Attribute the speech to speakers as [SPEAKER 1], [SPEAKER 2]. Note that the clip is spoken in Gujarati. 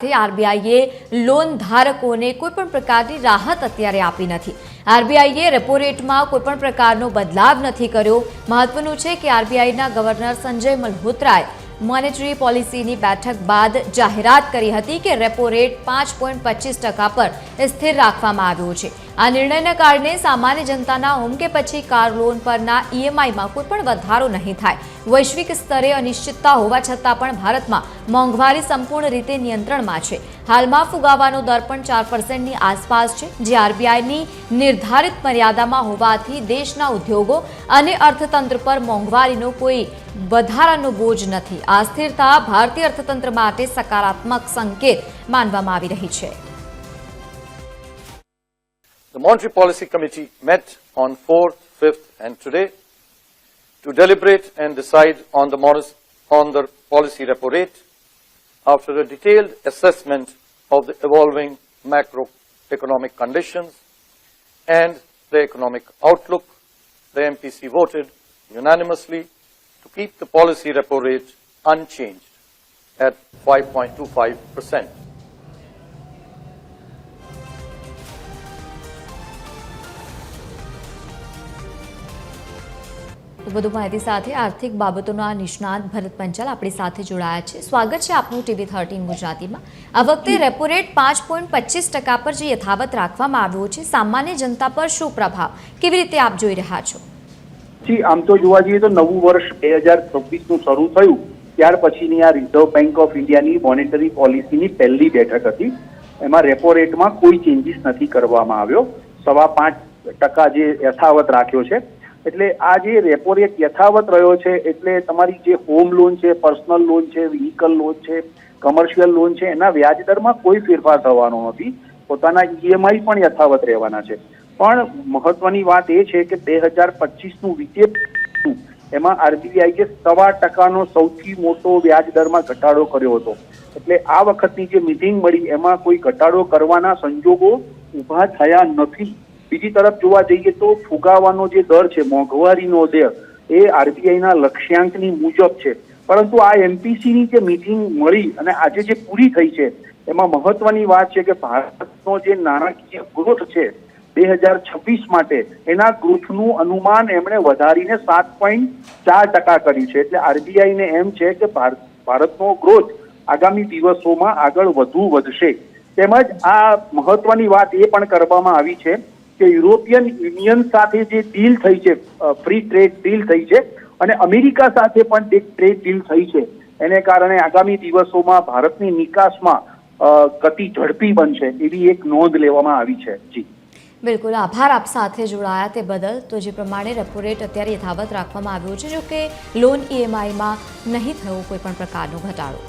[SPEAKER 1] આરબીઆઈએ લોન ધારકોને કોઈપણ પ્રકારની રાહત અત્યારે આપી નથી। આરબીઆઈએ રેપો રેટમાં કોઈપણ પ્રકારનો બદલાવ નથી કર્યો। મહત્વનું છે કે આરબીઆઈના ગવર્નર સંજય મલ્હોત્રાએ મોનેટરી પોલિસીની બેઠક બાદ જાહેરાત કરી હતી કે રેપો રેટ 5.25% પર સ્થિર રાખવામાં આવ્યો છે। આ નિર્ણયના કારણે સામાન્ય જનતાના હોમ કે પછી કાર લોન પરના ઈએમઆઈમાં કોઈપણ વધારો નહીં થાય। વૈશ્વિક સ્તરે અનિશ્ચિતતા હોવા છતાં પણ ભારતમાં મોંઘવારી સંપૂર્ણ રીતે નિયંત્રણમાં છે। હાલમાં ફુગાવાનો દર પણ 4%ની આસપાસ છે, જે આરબીઆઈની નિર્ધારિત મર્યાદામાં હોવાથી દેશના ઉદ્યોગો અને અર્થતંત્ર પર મોંઘવારીનો કોઈ વધારાનો બોજ નથી। આ સ્થિરતા ભારતીય અર્થતંત્ર માટે સકારાત્મક સંકેત માનવામાં આવી રહી છે।
[SPEAKER 2] The Monetary Policy Committee met on 4th, 5th and today to deliberate and decide on the policy repo rate after a detailed assessment of the evolving macroeconomic conditions and the economic outlook. The MPC voted unanimously to keep the policy repo rate unchanged at 5.25%.
[SPEAKER 1] વધુ માહિતી સાથે આર્થિક બાબતોના નિષ્ણાત ભરત પંચાલ આપણી સાથે જોડાયા છે। સ્વાગત છે આપનું ટીવી 13 ગુજરાતીમાં। આ વખતે રેપો રેટ 5.25% પર જે યથાવત રાખવામાં આવ્યો છે, સામાન્ય જનતા પર શું પ્રભાવ, કેવી રીતે આપ જોઈ રહ્યા છો?
[SPEAKER 3] જી, આમ તો જોવા જઈએ તો નવું વર્ષ 2026નું શરૂ થયું ત્યાર પછીની આ રિઝર્વ બેંક ઓફ ઇન્ડિયાની મોનેટરી પોલિસીની પહેલી બેઠક હતી। એમાં રેપો રેટમાં કોઈ ચેન્જીસ નથી કરવામાં આવ્યો। 5.25% જે યથાવત રાખ્યો છે। એટલે આ જે રેપો રેટ યથાવત રહ્યો છે એટલે તમારી જે હોમ લોન છે, પર્સનલ લોન છે, વ્હીકલ લોન છે, કમર્શિયલ લોન છે, એના વ્યાજ દરમાં કોઈ ફેરફાર થવાનો નથી। પોતાના ઈએમઆઈ પણ યથાવત રહેવાના છે। પણ મહત્વની વાત એ છે કે 2025નું વિત્તીય એમાં આરબીઆઈએ 0.25% સૌથી મોટો વ્યાજ દરમાં ઘટાડો કર્યો હતો। એટલે આ વખતની જે મીટિંગ મળી એમાં કોઈ ઘટાડો કરવાના સંજોગો ઊભા થયા નથી। બીજી તરફ જોવા જઈએ તો ફુગાવાનો જે દર છે, મોંઘવારીનો દર, એ આરબીઆઈના લક્ષ્યાંકની મુજબ છે। પરંતુ આ એમપીસીની જે મીટિંગ મળી અને આજે જે પૂરી થઈ છે એમાં મહત્વની વાત છે કે ભારતનો જે નાણાકીય ગ્રોથ છે 2026 માટે એના ગ્રોથનું અનુમાન એમણે વધારીને 7.4% કર્યું છે। એટલે આરબીઆઈને એમ છે કે ભારતનો ગ્રોથ આગામી દિવસોમાં આગળ વધુ વધશે। તેમજ આ મહત્વની વાત એ પણ કરવામાં આવી છે કે યુરોપિયન યુનિયન સાથે જે ડીલ થઈ છે, ફ્રી ટ્રેડ ડીલ થઈ છે, અને અમેરિકા સાથે પણ એક ટ્રેડ ડીલ થઈ છે, એને કારણે આગામી દિવસોમાં ભારતની નિકાસમાં ગતિ ઝડપી બનશે એવી એક નોંધ લેવામાં આવી છે। જી
[SPEAKER 1] બિલકુલ, આભાર આપ સાથે જોડાયા તે બદલ। તો જે પ્રમાણે રેપો રેટ અત્યારે યથાવત રાખવામાં આવ્યો છે, જો કે લોન ઈએમઆઈમાં નહીં થયો કોઈ પણ પ્રકારનો ઘટાડો।